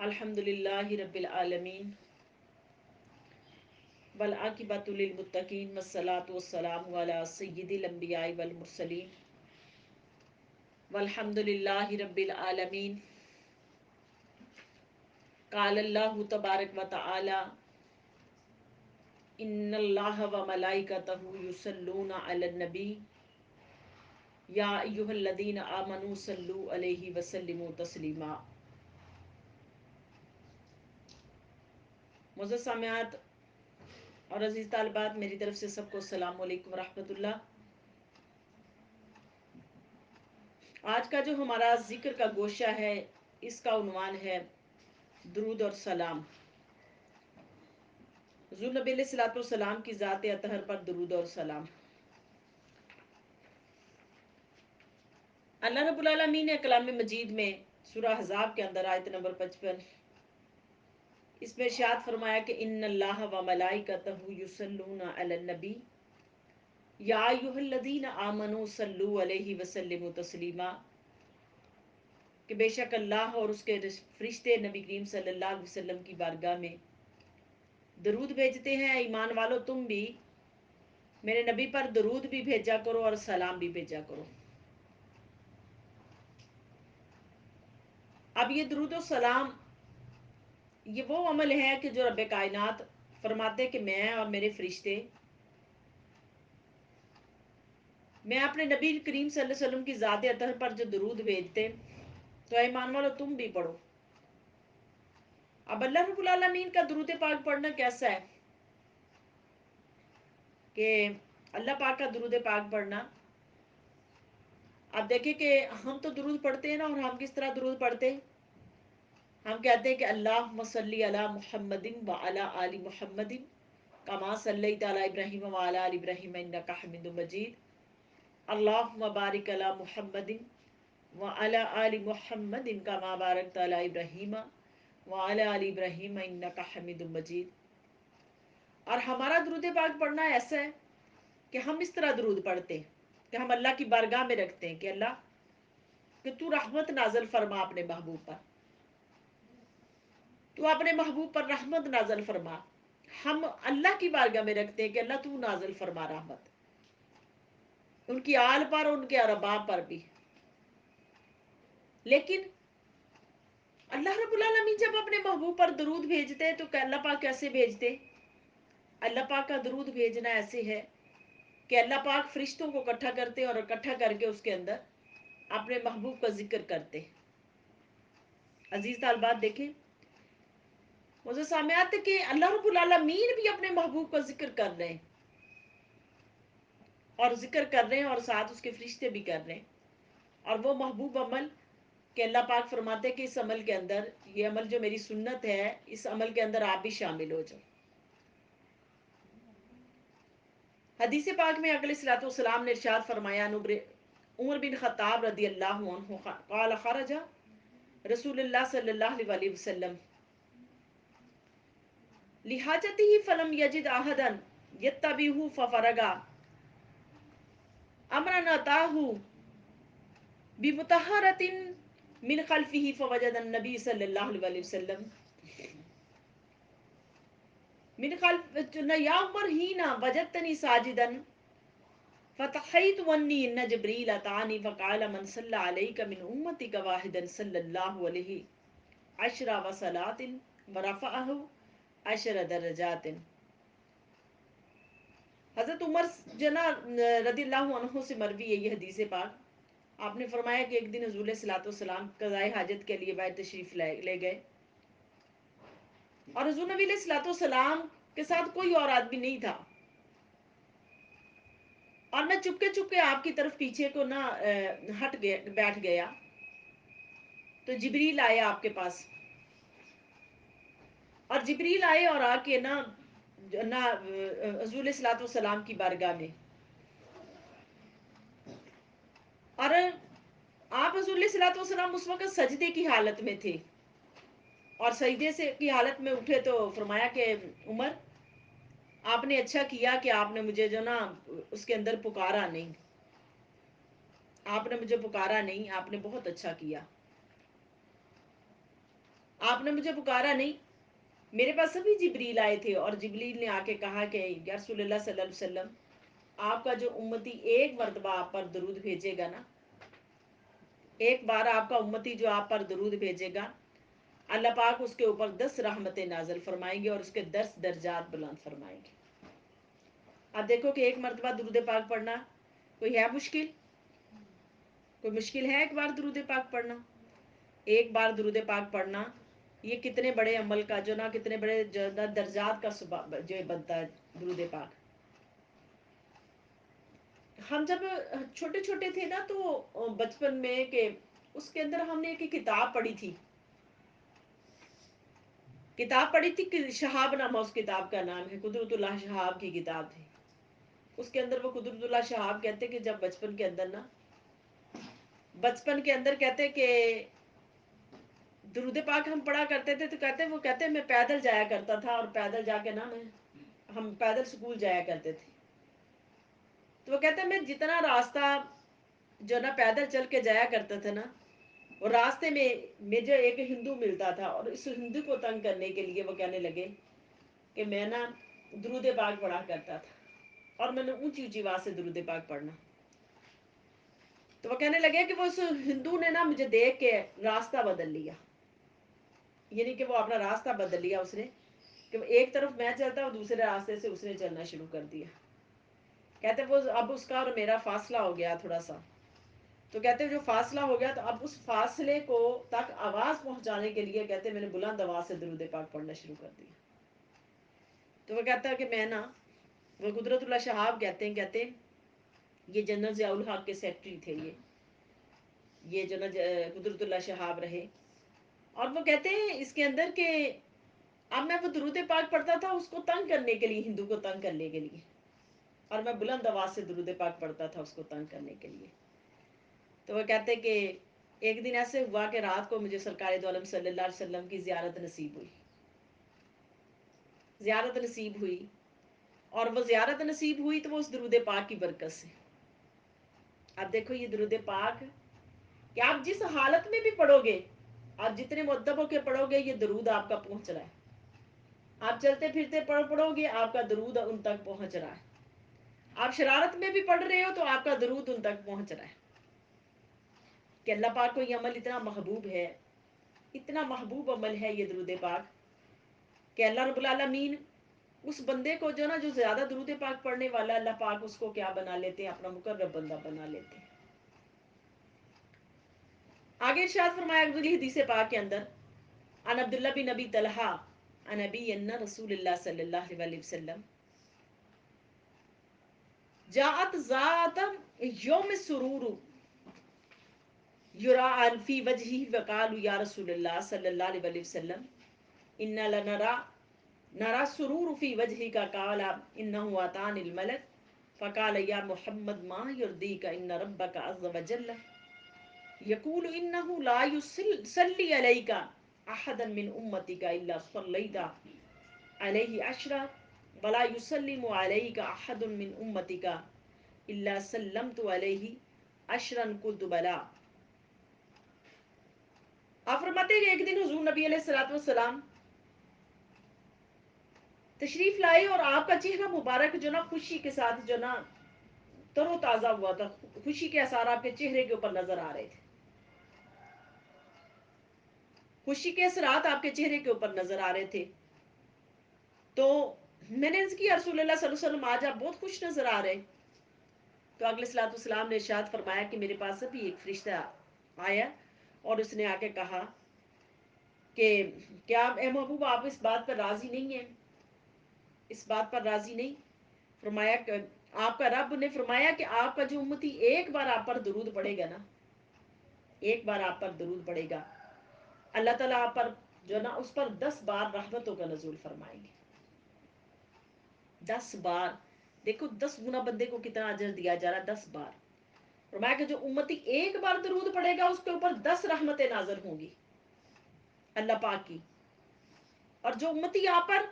الحمدللہ رب العالمین والعاقبۃ للمتقین والصلاۃ والسلام علی سید الانبیاء والمرسلین والحمدللہ رب العالمین قال اللہ تبارک و تعالی ان اللہ و ملائکتہ یصلون علی النبی یا ایھا الذین آمنوا صلوا علیہ وسلموا تسلیما۔ معزز سامعات اور عزیز طالبات، میری طرف سے سب کو السلام علیکم ورحمۃ اللہ۔ آج کا جو ہمارا ذکر کا گوشہ ہے، اس کا عنوان ہے درود اور سلام۔ حضور نبی علیہ الصلوۃ والسلام کی ذات اطہر پر درود اور سلام۔ اللہ رب العالمین نے کلام مجید میں سورہ احزاب کے اندر آیت نمبر 55 اس میں ارشاد فرمایا کہ ان اللہ و ملائکتہ یصلون علی النبی یا ایھا الذین آمنوا صلوا علیہ وسلموا تسلیما، کہ بے شک اللہ اور اس کے فرشتے نبی کریم صلی اللہ علیہ وسلم کی بارگاہ میں درود بھیجتے ہیں۔ ایمان والو، تم بھی میرے نبی پر درود بھی بھیجا کرو اور سلام بھی بھیجا کرو۔ اب یہ درود و سلام یہ وہ عمل ہے کہ جو رب کائنات فرماتے کہ میں اور میرے فرشتے میں اپنے نبی کریم صلی اللہ علیہ وسلم کی ذات اطہر پر جو درود بھیجتے، تو اے ایمان والو تم بھی پڑھو۔ اب اللہ رب العالمین کا درود پاک پڑھنا کیسا ہے کہ اللہ پاک کا درود پاک پڑھنا، آپ دیکھیں کہ ہم تو درود پڑھتے ہیں نا، اور ہم کس طرح درود پڑھتے ہیں؟ ہم کہتے ہیں کہ اللہم صلی علی محمد وعلی آل محمد کما صلیت علی ابراہیم وعلی آل ابراہیم انک حمید مجید، اللہم بارک علی محمد وعلی آل محمد کما بارکت علی ابراہیم وعلی آل ابراہیم انک حمید مجید۔ اور ہمارا درود پاک پڑھنا ایسا ہے کہ ہم اس طرح درود پڑھتے ہیں کہ ہم اللہ کی بارگاہ میں رکھتے ہیں کہ اللہ کہ تو رحمت نازل فرما اپنے محبوب پر، تو اپنے محبوب پر رحمت نازل فرما۔ ہم اللہ کی بارگاہ میں رکھتے ہیں کہ اللہ تو نازل فرما رحمت ان کی آل پر، ان کے ارباب پر بھی۔ لیکن اللہ رب العالمین جب اپنے محبوب پر درود بھیجتے ہیں تو اللہ پاک کیسے بھیجتے؟ اللہ پاک کا درود بھیجنا ایسے ہے کہ اللہ پاک فرشتوں کو اکٹھا کرتے اور اکٹھا کر کے اس کے اندر اپنے محبوب کا ذکر کرتے۔ عزیز طالبات دیکھیں، مجھے سامعات کہ اللہ رب العالمین بھی اپنے محبوب کا ذکر کر رہے ہیں، اور ذکر کر رہے ہیں اور ساتھ اس کے فرشتے بھی کر رہے ہیں۔ اور وہ محبوب عمل کہ اللہ پاک فرماتے ہیں کہ اس عمل کے اندر، یہ عمل جو میری سنت ہے، اس عمل کے اندر آپ بھی شامل ہو جاؤ۔ حدیث پاک میں علیہ الصلوۃ والسلام نے ارشاد فرمایا، عمر بن خطاب رضی اللہ عنہ قال خرج رسول اللہ صلی اللہ علیہ وسلم لحاجته فلم یجد احدا یتبعه ففرغ امرا اتاه بمطہرۃ من خلفه فوجد النبی صلی اللہ علیہ وسلم من خلف یا عمر ہینا وجدتنی ساجدا فتحیت ونی ان جبریل اتانی فقال من صلی علیک من امتک واحدا صلی اللہ علیہ عشر وصلات ورفعہ 10 درجات۔ حضرت عمر جنا رضی اللہ عنہ سے مروی ہے یہ حدیث پاک۔ آپ نے فرمایا کہ ایک دن حضور علیہ الصلوۃ والسلام قضائے حاجت کے لیے باہر تشریف لے گئے، اور حضور نبی علیہ الصلوۃ والسلام کے ساتھ کوئی اور آدمی نہیں تھا، اور میں چپ کے آپ کی طرف پیچھے کو نہ بیٹھ گیا، تو جبریل آئے آپ کے پاس، اور جبریل آئے اور آ کے نہ حضور علیہ الصلوۃ والسلام کی بارگاہ میں، اور آپ حضور علیہ الصلوۃ والسلام اس وقت سجدے کی حالت میں تھے، اور سجدے سے کی حالت میں اٹھے تو فرمایا کہ عمر آپ نے اچھا کیا کہ آپ نے مجھے جو نا اس کے اندر پکارا نہیں، آپ نے مجھے پکارا نہیں، آپ نے بہت اچھا کیا۔ آپ نے مجھے پکارا نہیں. میرے پاس سبھی جبریل آئے تھے اور جبریل نے آ کے کہا کہ یا رسول اللہ صلی اللہ علیہ وسلم آپ کا جو امتی ایک مرتبہ آپ پر درود بھیجے گا نا, ایک بار آپ کا امتی جو آپ پر درود بھیجے گا, اللہ پاک اس کے اوپر 10 رحمتیں نازل فرمائیں گے اور اس کے 10 درجات بلند فرمائیں گے. اب دیکھو کہ ایک مرتبہ درود پاک پڑھنا کوئی ہے مشکل؟ کوئی مشکل ہے ایک بار درود پاک پڑھنا؟ ایک بار درود پاک پڑھنا یہ کتنے بڑے عمل کا جو نا, کتنے بڑے جو درجات کا جو بنتا ہے درود پاک. ہم جب چھوٹے چھوٹے تھے نا تو بچپن میں کہ اس کے اندر ہم نے ایک کتاب پڑھی تھی, کتاب پڑھی تھی کہ شہاب نامہ اس کتاب کا نام ہے, قدرت اللہ شہاب کی کتاب تھی. اس کے اندر وہ قدرت اللہ شہاب کہتے کہ جب بچپن کے اندر نا, بچپن کے اندر کہتے کہ درود پاک ہم پڑھا کرتے تھے تو کہتے میں پیدل جایا کرتا تھا اور پیدل جا کے نا ہم پیدل سکول جایا کرتے تھے. تو وہ کہتے میں جتنا راستہ جو نا پیدل چل کے جایا کرتا تھا نا, اور راستے میں مجھے ایک ہندو ملتا تھا اور اس ہندو کو تنگ کرنے کے لیے وہ کہنے لگے کہ میں نا درود پاک پڑھا کرتا تھا, اور میں نے اونچی اونچی آواز سے درود پاک پڑھنا. تو وہ کہنے لگے کہ وہ اس ہندو نے نا مجھے دیکھ کے راستہ بدل لیا, یعنی کہ وہ اپنا راستہ بدل لیا اس نے, کہ ایک طرف میں چلتا اور دوسرے راستے سے اس نے چلنا شروع کر دیا. کہتے وہ اب اس کا اور میرا فاصلہ ہو گیا تھوڑا سا, تو کہتے جو فاصلہ ہو گیا تو اب اس فاصلے کو تک آواز پہنچانے کے لیے کہتے میں نے بلند آواز سے درود پاک پڑھنا شروع کر دیا. تو وہ کہتا ہے کہ میں نا, وہ قدرت اللہ شہاب کہتے یہ جنرل ضیاء الحق کے سیکرٹری تھے, یہ جو نا قدرت اللہ شہاب رہے, اور وہ کہتے ہیں اس کے اندر کہ اب میں وہ درود پاک پڑھتا تھا اس کو تنگ کرنے کے لیے, ہندو کو تنگ کرنے کے لیے, اور میں بلند آواز سے درود پاک پڑھتا تھا اس کو تنگ کرنے کے لیے. تو وہ کہتے کہ ایک دن ایسے ہوا کہ رات کو مجھے سرکار دو عالم صلی اللہ علیہ وسلم کی زیارت نصیب ہوئی, زیارت نصیب ہوئی, اور وہ زیارت نصیب ہوئی تو وہ اس درود پاک کی برکت سے. اب دیکھو یہ درود پاک کہ آپ جس حالت میں بھی پڑھو گے, آپ جتنے مدب ہو کے پڑھو گے یہ درود آپ کا پہنچ رہا ہے. آپ چلتے پھرتے پڑھو گے آپ کا درود ان تک پہنچ رہا ہے. آپ شرارت میں بھی پڑھ رہے ہو تو آپ کا درود ان تک پہنچ رہا ہے. کہ اللہ پاک کو یہ عمل اتنا محبوب ہے, اتنا محبوب عمل ہے یہ درود پاک, کہ اللہ رب العالمین اس بندے کو جو نا جو زیادہ درود پاک پڑھنے والا, اللہ پاک اس کو کیا بنا لیتے ہیں, اپنا مقرب بندہ بنا لیتے ہیں. آگے ارشاد فرمایا اگلی حدیث پاک کے اندر, عن عبداللہ بن ابی طلحہ عن ابی ان رسول اللہ صلی اللہ علیہ وسلم جاءت ذات یوم سرور یرا فی وجہہ وقالوا یا رسول اللہ صلی اللہ علیہ وسلم ان نرى سرور فی وجہہ کا قال انه اتان الملک فقال یا محمد ما يرضيك ان ربك عز وجل يقول انه لا يصلي عليك احدا من امتك الا صليت عليه عشرا ولا يسلم عليك احد من امتك الا سلمت عليه عشرا قلت بلى. آپ فرماتے ہیں کہ ایک دن حضور نبی علیہ الصلوۃ والسلام تشریف لائے اور آپ کا چہرہ مبارک جو نا خوشی کے ساتھ جو نا تر و تازہ ہوا تھا, خوشی کے آثار آپ کے چہرے کے اوپر نظر آ رہے تھے, خوشی کے اثرات آپ کے چہرے کے اوپر نظر آ رہے تھے. تو میں نے عرض کیا رسول اللہ صلی اللہ علیہ وسلم آج آپ بہت خوش نظر آ رہے. تو اگلے صلوات والسلام نے ارشاد فرمایا کہ میرے پاس ابھی ایک فرشتہ آیا اور اس نے آ کے کہا کہ کیا اے محبوب آپ اس بات پر راضی نہیں ہیں, اس بات پر راضی نہیں. فرمایا کہ آپ کا رب نے فرمایا کہ آپ کا جو امتی ایک بار آپ پر درود پڑے گا نا, ایک بار آپ پر درود پڑے گا, اللہ تعالیٰ آپ پر جو نا اس پر 10 بار رحمتوں کا نزول فرمائیں گے. 10 بار, دیکھو 10 گنا بندے کو کتنا اجر دیا جا رہا ہے, 10 بار. فرمایا کہ جو امتی ایک بار درود پڑے گا اس کے اوپر 10 رحمتیں نازل ہوں گی اللہ پاک کی, اور جو امتی آپ پر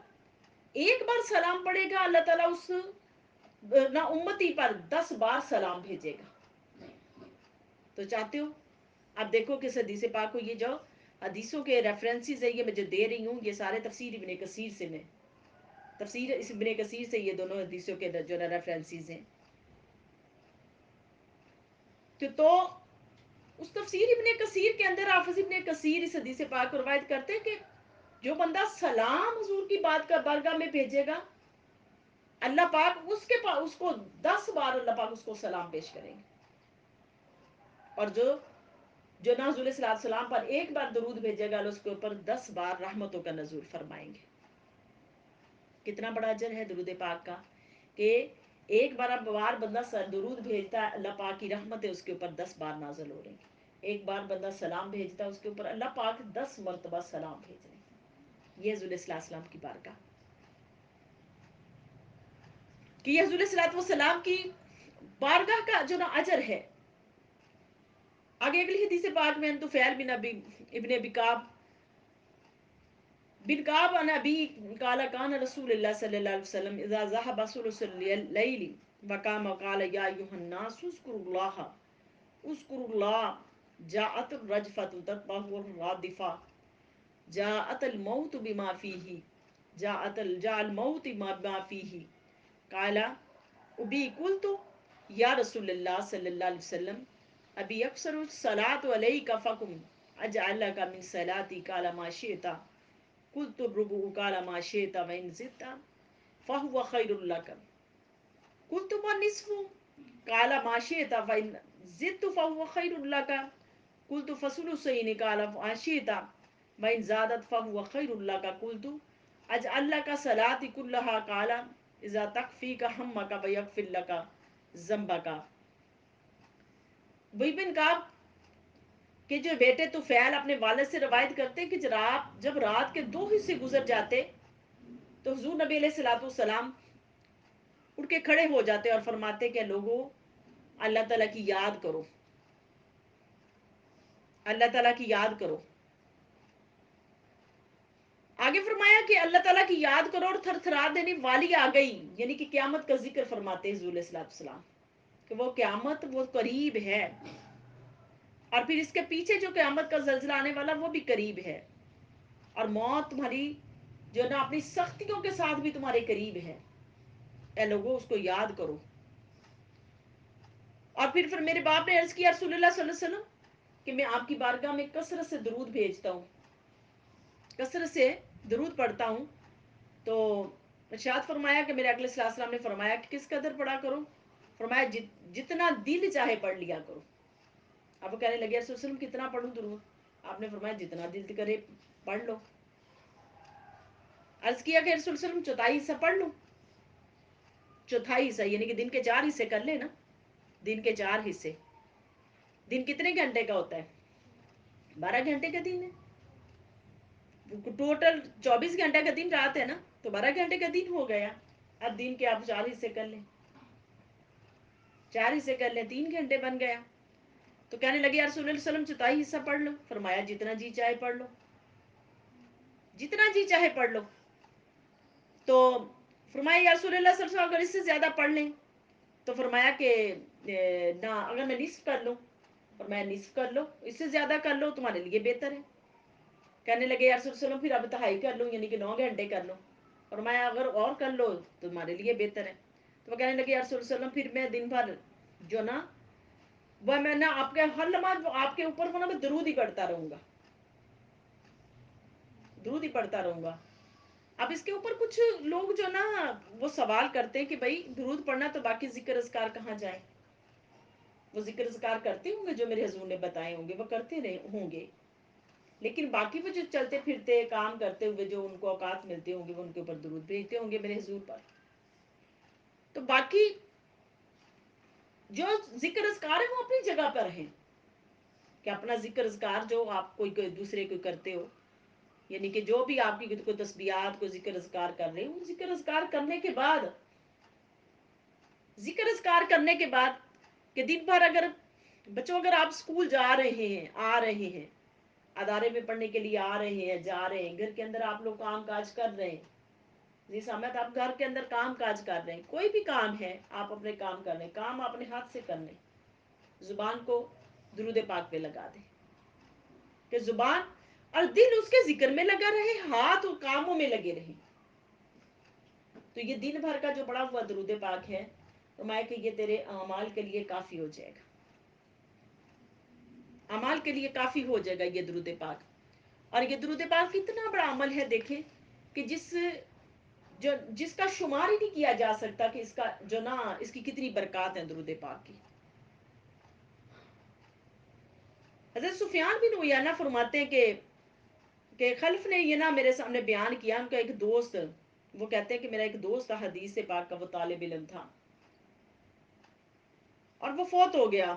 ایک بار سلام پڑے گا اللہ تعالیٰ اس نہ امتی پر 10 بار سلام بھیجے گا. تو چاہتے ہو اب دیکھو کہ حدیث پاک کو یہ جو حدیثوں کے ریفرنسز ہے یہ میں جو دے رہی ہوں، یہ سارے تفسیر ابن کثیر سے میں تفسیر اس ابن کثیر سے یہ دونوں حدیثوں کے جو ریفرنسز ہیں. تو اس تفسیر ابن کثیر کے اندر حافظ ابن کثیر اس حدیث پاک کو روایت کرتے ہیں کہ جو بندہ سلام حضور کی بات کا بارگاہ میں بھیجے گا، اللہ پاک اس کو 10 بار اللہ پاک اس کو سلام پیش کریں گے. اور جو نا حضور صلی اللہ علیہ وسلم پر ایک بار درود بھیجے گا، اس کے اوپر 10 بار رحمتوں کا نزول فرمائیں گے. کتنا بڑا اجر ہے درود پاک کا کہ ایک بار بندہ درود بھیجتا ہے، اللہ پاک کی رحمت ہے اس کے اوپر 10 بار نازل ہو رہی ہیں. ایک بار بندہ سلام بھیجتا ہے، اس کے اوپر اللہ پاک 10 مرتبہ سلام بھیج رہے ہیں. یہ حضور صلی اللہ علیہ وسلم کی بارگاہ کہ یہ حضور صلی اللہ علیہ وسلم کی بارگاہ کا جو نا اجر ہے. آگے اگلی حدیث پاک میں طفیل بن ابن کعب عن ابی قال کان رسول اللہ صلی اللہ علیہ وسلم اذا ذهب ثلث الليل وقام قال یا ایھا الناس اذکروا اللہ جاءت الرجفة تتبعها الرادفة جاءت الموت بما فيه جاء الموت بما فيه قال ابی قلت یا رسول اللہ صلی اللہ علیہ وسلم ابی اکثر الصلاة علیک فقم اجعلک من صلاتی قال ما شئت قلت الربع قال ما شئت وإن زدت فهو خير لك قلت ما النصف قال ما شئت وإن زدت فهو خير لك قلت فثلثين قال ما شئت وإن زادت فهو خير لك قلت أجعل لك صلاتي كلها قال إذا تكفيك همك ويغفر لك ذنبك. وہی بن کعب کہ جو بیٹے طفیل اپنے والد سے روایت کرتے کہ جب رات کے 2 حصے گزر جاتے تو حضور نبی علیہ الصلوۃ والسلام اٹھ کے کھڑے ہو جاتے اور فرماتے کہ لوگوں اللہ تعالیٰ کی یاد کرو، اللہ تعالیٰ کی یاد کرو. آگے فرمایا کہ اللہ تعالیٰ کی یاد کرو اور تھر تھرا دینے والی آ گئی، یعنی کہ قیامت کا ذکر فرماتے حضور علیہ الصلوۃ والسلام کہ وہ قیامت وہ قریب ہے، اور پھر اس کے پیچھے جو قیامت کا زلزلہ آنے والا وہ بھی قریب ہے، اور موت تمہاری جو نا اپنی سختیوں کے ساتھ بھی تمہارے قریب ہے. اے لوگوں اس کو یاد کرو. اور پھر میرے باپ نے عرض کیا رسول اللہ صلی اللہ علیہ وسلم کہ میں آپ کی بارگاہ میں کثرت سے درود بھیجتا ہوں، کثرت سے درود پڑھتا ہوں. تو ارشاد فرمایا کہ میرے اقل صلی اللہ علیہ وسلم نے فرمایا کہ کس قدر پڑھا کرو؟ فرمایا جتنا دل چاہے پڑھ لیا کرو. اب وہ کہنے لگے رسول اللہ علیہ وسلم کتنا پڑھوں درود؟ آپ نے فرمایا جتنا دل کرے پڑھ لو. عرض کیا کہ رسول اللہ علیہ وسلم چوتھائی حصہ پڑھ لوں؟ چوتھائی حصہ یعنی کہ دن کے 4 حصے کر لے نا، دن کے 4 حصے. دن کتنے گھنٹے کا ہوتا ہے؟ 12 گھنٹے کا دن ہے. ٹوٹل 24 گھنٹے کا دن رات ہے نا، تو 12 گھنٹے کا دن ہو گیا. اب دن کے آپ 4 حصے کر لیں، 4 حصے کر لیں 3 گھنٹے بن گیا. تو کہنے لگے یا رسول اللہ علیہ وسلم چوتھائی حصہ پڑھ لو. فرمایا جتنا جی چاہے پڑھ لو، جتنا جی چاہے پڑھ لو. تو فرمایا یا رسول اللہ صلی اللہ علیہ وسلم اگر اس سے زیادہ پڑھ لیں تو فرمایا کہ نہ اگر میں نصف کر لوں، فرمایا نصف کر لو، اس سے زیادہ کر لو تمہارے لیے بہتر ہے. کہنے لگے یا رسول اللہ علیہ وسلم پھر اب تہائی کر لوں، یعنی کہ 9 گھنٹے کر لوں. فرمایا اگر اور کر لو تو تمہارے لیے بہتر ہے. تو وہ کہنے لگے یا رسول اللہ علیہ وسلم پھر میں دن بھر جو نا وہ میں نا آپ کے ہر لمحہ آپ کے اوپر وہ نا میں درود ہی پڑھتا رہوں گا، درود ہی پڑھتا رہوں گا. اب اس کے اوپر کچھ لوگ جو نا وہ سوال کرتے ہیں کہ بھائی درود پڑھنا تو باقی ذکر اذکار کہاں جائیں؟ وہ ذکر اذکار کرتے ہوں گے جو میرے حضور نے بتائے ہوں گے، وہ کرتے رہے ہوں گے، لیکن باقی وہ جو چلتے پھرتے کام کرتے ہوئے جو ان کو اوقات ملتے ہوں گے وہ ان کے اوپر درود بھیجتے ہوں گے میرے حضور پر. تو باقی جو ذکر اذکار ہے وہ اپنی جگہ پر ہیں کہ اپنا ذکر اذکار جو آپ کوئی دوسرے کو کرتے ہو، یعنی کہ جو بھی آپ کی کوئی تسبیحات کو ذکر اذکار کر رہے ہو، ذکر اذکار کرنے کے بعد کہ دن بھر اگر بچوں اگر آپ اسکول جا رہے ہیں، آ رہے ہیں، ادارے میں پڑھنے کے لیے آ رہے ہیں، جا رہے ہیں، گھر کے اندر آپ لوگ کام کاج کر رہے ہیں، جی سامت آپ گھر کے اندر کام کاج کر رہے ہیں، کوئی بھی کام ہے آپ اپنے کام کر رہے ہیں، کام اپنے ہاتھ سے کر لیں، زبان کو درود پاک پہ لگا دیں کہ زبان اور دل اس کے ذکر میں لگا رہے، ہاتھ اور کاموں میں لگے رہے. تو یہ دن بھر کا جو پڑا ہوا درود پاک ہے، فرمایا کہ یہ تیرے اعمال کے لیے کافی ہو جائے گا، اعمال کے لیے کافی ہو جائے گا یہ درود پاک. اور یہ درود پاک اتنا بڑا عمل ہے، دیکھیں کہ جس کا شمار ہی نہیں کیا جا سکتا کہ اس کا جو نا اس کی کتنی برکات ہیں درود پاک کی. حضرت سفیان بن عیینہ فرماتے ہیں کہ خلف نے یہ نا میرے سامنے بیان کیا، ان کا ایک دوست، وہ کہتے ہیں کہ میرا ایک دوست تھا حدیث پاک کا، وہ طالب علم تھا اور وہ فوت ہو گیا.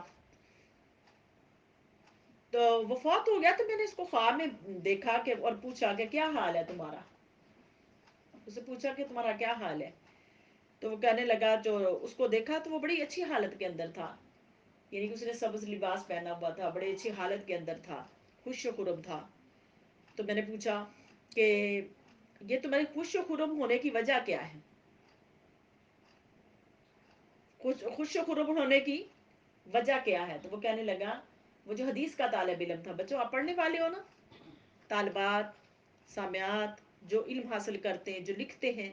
تو وہ فوت ہو گیا تو میں نے اس کو خواب میں دیکھا کہ اور پوچھا کہ کیا حال ہے تمہارا. اسے پوچھا کہ تمہارا کیا حال ہے. تو وہ کہنے لگا، جو اس کو دیکھا تو وہ بڑی اچھی حالت کے اندر تھا، یعنی کہ اس نے سبز لباس پہنا ہوا تھا، بڑی اچھی حالت کے اندر تھا، خوش و خرم تھا. تو میں نے پوچھا کہ یہ تمہاری خوش و خرم ہونے کی وجہ کیا ہے، خوش و خرم ہونے کی وجہ کیا ہے. تو وہ کہنے لگا، وہ جو حدیث کا طالب علم تھا، بچوں آپ پڑھنے والے ہو نا، طالبات سامعات جو علم حاصل کرتے ہیں، جو لکھتے ہیں،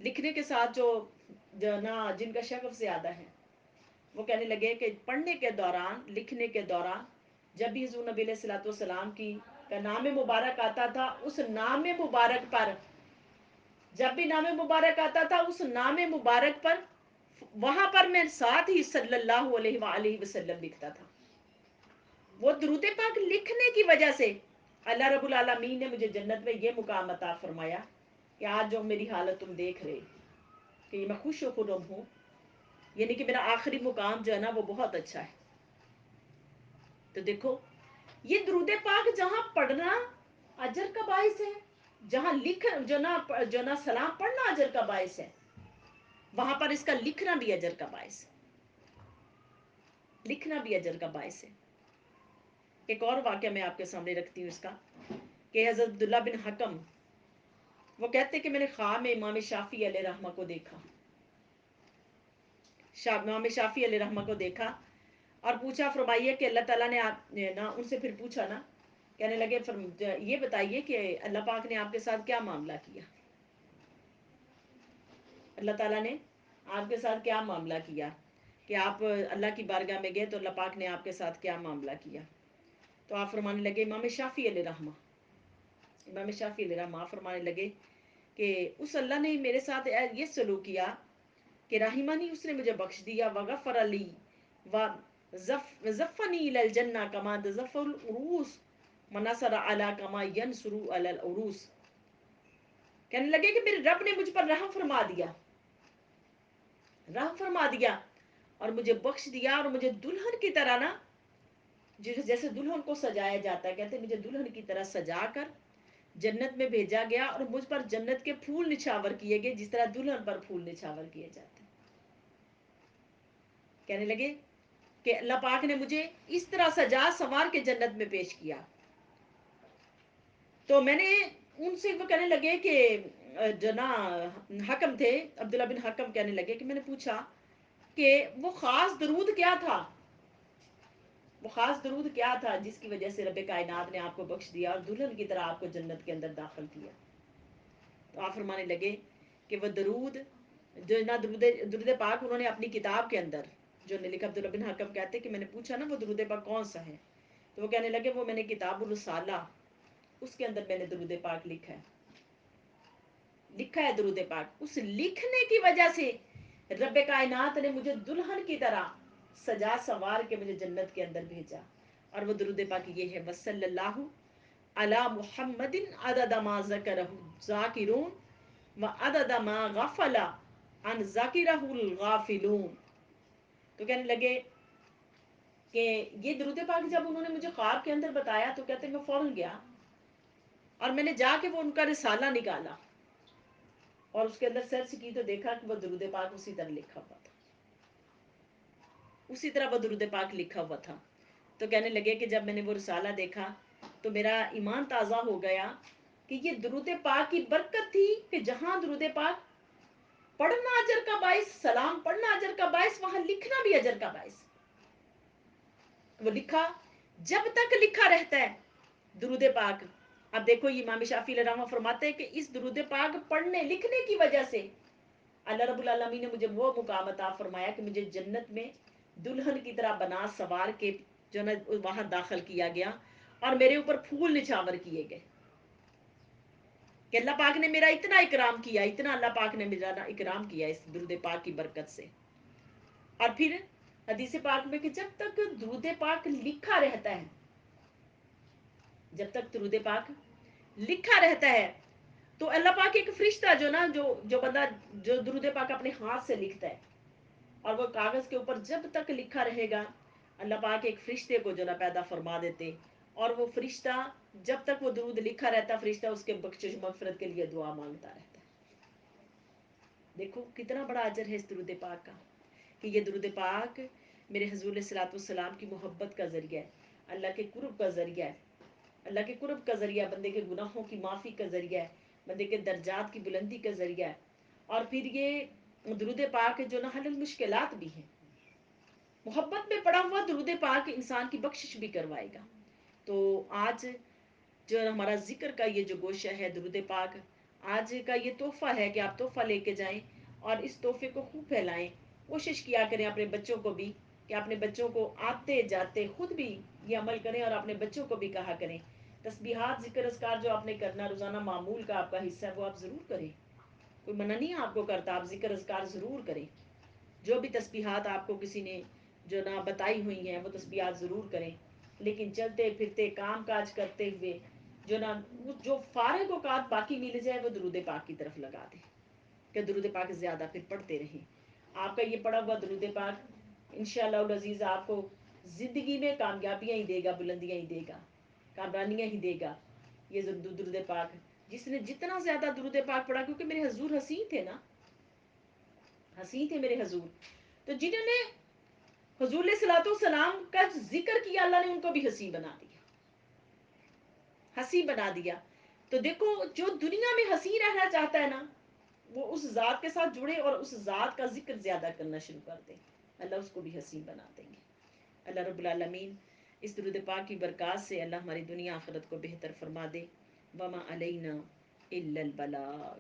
لکھنے کے ساتھ جو نا جن کا شغف زیادہ ہے، وہ کہنے لگے کہ پڑھنے کے دوران، لکھنے کے دوران جب بھی حضور نبی علیہ الصلوۃ والسلام کی کا نام مبارک آتا تھا، اس نام مبارک پر، جب بھی نام مبارک آتا تھا اس نام مبارک پر، وہاں پر میں ساتھ ہی صلی اللہ علیہ وآلہ وسلم لکھتا تھا. وہ درود پاک لکھنے کی وجہ سے اللہ رب العالمین نے مجھے جنت میں یہ مقام عطا فرمایا کہ آج جو میری حالت تم دیکھ رہے کہ میں خوش و خرم ہوں، یعنی کہ میرا آخری مقام جو ہے نا وہ بہت اچھا ہے. تو دیکھو یہ درود پاک جہاں پڑھنا اجر کا باعث ہے، جہاں جو نا سلام پڑھنا اجر کا باعث ہے، وہاں پر اس کا لکھنا بھی اجر کا باعث ہے، لکھنا بھی اجر کا باعث ہے. ایک اور واقعہ میں آپ کے سامنے رکھتی ہوں اس کا، کہ حضرت عبداللہ بن حکم وہ کہتے کہ میں نے خواب میں امام شافعی علیہ رحمہ کو دیکھا، امام شافعی علیہ رحمہ کو دیکھا اور پوچھا، فرمائیے کہ اللہ تعالیٰ نے آپ نا ان سے پھر پوچھا نا، کہنے لگے یہ بتائیے کہ اللہ پاک نے آپ کے ساتھ کیا معاملہ کیا، اللہ تعالیٰ نے آپ کے ساتھ کیا معاملہ کیا کہ آپ اللہ کی بارگاہ میں گئے تو اللہ پاک نے آپ کے ساتھ کیا معاملہ کیا. تو آپ فرمانے لگے، امام شافعی علیہ رحمہ، امام شافعی علیہ رحمہ فرمانے لگے کہ اس اللہ نے میرے ساتھ یہ سلوک کیا کہ رحمانی، اس نے مجھے بخش دیا، وغفر لی وزفنی الی الجنہ کما تزف العروس منصر علی کما ینصر علی العروس. کہنے لگے کہ میرے رب نے مجھ پر رحم فرما دیا، رحم فرما دیا اور مجھے بخش دیا، اور مجھے دلہن کی طرح نا، جیسے دلہن کو سجایا جاتا ہے، کہتے ہیں مجھے دلہن کی طرح سجا کر جنت میں بھیجا گیا، اور مجھ پر جنت کے پھول نچھاور کیے گئے جس طرح دلہن پر پھول نچھاور کیے جاتے ہیں. کہنے لگے کہ اللہ پاک نے مجھے اس طرح سجا سوار کے جنت میں پیش کیا. تو میں نے ان سے، وہ کہنے لگے کہ جو نا حکم تھے، عبداللہ بن حکم، کہنے لگے کہ میں نے پوچھا کہ وہ خاص درود کیا تھا، وہ خاص درود کیا تھا جس کی وجہ سے رب کائنات نے آپ کو بخش دیا اور دلہن کی طرح آپ کو جنت کے اندر داخل کیا. تو آپ فرمانے لگے کہ وہ درود جو نا درود پاک انہوں نے اپنی کتاب کے اندر جو نے لکھا. عبداللہ بن حکم کہتے کہ میں نے پوچھا نا وہ درود پاک کون سا ہے، تو وہ کہنے لگے وہ میں نے کتاب الرسالہ، اس کے اندر میں نے درود پاک لکھا ہے، لکھا ہے درود پاک. اس لکھنے کی وجہ سے رب کائنات نے مجھے دلہن کی طرح سجا سوار کے مجھے جنت کے اندر بھیجا. اور وہ درود پاک یہ ہے، وصلی اللہ علی محمد عدد ما ذکرہ ذاکرون وعدد ما غفل عن ذاکرہ الغافلون. تو کہنے لگے کہ یہ درود پاک جب انہوں نے مجھے خواب کے اندر بتایا تو کہتے میں فوراً گیا اور میں نے جا کے وہ ان کا رسالہ نکالا اور اس کے اندر سرچ کی تو دیکھا کہ وہ درود پاک اسی طرح لکھا ہوا تھا، اسی طرح وہ درود پاک لکھا ہوا تھا. تو کہنے لگے کہ جب میں نے وہ رسالہ دیکھا تو میرا ایمان تازہ ہو گیا کہ یہ درود پاک کی برکت تھی کہ جہاں درود پاک پڑھنا اجر کا باعث، سلام پڑھنا اجر کا باعث، وہاں لکھنا بھی اجر کا باعث. وہ لکھا، جب تک لکھا رہتا ہے، درود پاک. اب دیکھو یہ امام شافعی علیہ الرحمہ فرماتے ہیں کہ اس درود پاک پڑھنے لکھنے کی وجہ سے اللہ رب العالمین نے مجھے وہ مقام عطا فرمایا کہ مجھے جنت میں دلہن کی طرح بنا سوار کے جو نا وہاں داخل کیا گیا اور میرے اوپر پھول نچھاور کیے گئے کہ اللہ پاک نے میرا اتنا اکرام کیا, اتنا اللہ پاک نے میرا اکرام کیا اس درود پاک کی برکت سے. اور پھر حدیث پاک میں کہ جب تک درود پاک لکھا رہتا ہے, جب تک درود پاک لکھا رہتا ہے تو اللہ پاک ایک فرشتہ جو نا جو بندہ جو درود پاک اپنے ہاتھ سے لکھتا ہے اور وہ کاغذ کے اوپر جب تک لکھا رہے گا, اللہ پاک ایک فرشتے کو جو نا پیدا فرما دیتے, اور وہ فرشتہ جب تک وہ درود لکھا رہتا, فرشتہ اس کے بخشش مغفرت کے لیے دعا مانگتا رہتا ہے. دیکھو کتنا بڑا اجر ہے اس درود پاک کا, کہ یہ درود پاک میرے حضور علیہ الصلوۃ والسلام کی محبت کا ذریعہ ہے, اللہ کے قرب کا ذریعہ ہے, اللہ کے قرب کا ذریعہ, بندے کے گناہوں کی معافی کا ذریعہ ہے, بندے کے درجات کی بلندی کا ذریعہ ہے. اور پھر یہ درود پاک جو نا حل المشکلات بھی ہے, محبت میں پڑا ہوا درود پاک انسان کی بخشش بھی کروائے گا. تو آج جو ہمارا ذکر کا یہ جو گوشہ ہے درود پاک, آج کا یہ تحفہ ہے کہ آپ تحفہ لے کے جائیں اور اس تحفے کو خوب پھیلائیں. کوشش کیا کریں اپنے بچوں کو بھی کہ اپنے بچوں کو آتے جاتے خود بھی یہ عمل کریں اور اپنے بچوں کو بھی کہا کریں تسبیحات ذکر اذکار جو آپ نے کرنا روزانہ معمول کا آپ کا حصہ ہے وہ آپ ضرور کریں. کوئی منع نہیں آپ کو کرتا, آپ ذکر اذکار ضرور کریں. جو بھی تسبیحات آپ کو کسی نے جو نہ بتائی ہوئی ہیں وہ تسبیحات ضرور کریں. لیکن چلتے پھرتے کام کاج کرتے ہوئے جو نا جو فارغ اوقات باقی مل جائے وہ درود پاک کی طرف لگا دیں کہ درود پاک زیادہ پھر پڑھتے رہیں. آپ کا یہ پڑھا ہوا درود پاک انشاءاللہ العزیز آپ کو زندگی میں کامیابیاں ہی دے گا, بلندیاں ہی دے گا, کامرانیاں ہی دے گا. یہ درود پاک جس نے جتنا زیادہ درود پاک پڑھا, کیونکہ میرے حضور حسین تھے نا, حسین تھے میرے حضور, تو جنہوں نے حضور علیہ الصلوۃ والسلام کا ذکر کیا اللہ نے ان کو بھی حسین بنا دیا, حسین بنا دیا. تو دیکھو جو دنیا میں حسین رہنا چاہتا ہے نا وہ اس ذات کے ساتھ جڑے اور اس ذات کا ذکر زیادہ کرنا شروع کر دیں, اللہ اس کو بھی حسین بنا دیں گے. اللہ رب العالمین اس درود پاک کی برکات سے اللہ ہماری دنیا آخرت کو بہتر فرما دے. وما علینا الا البلاغ.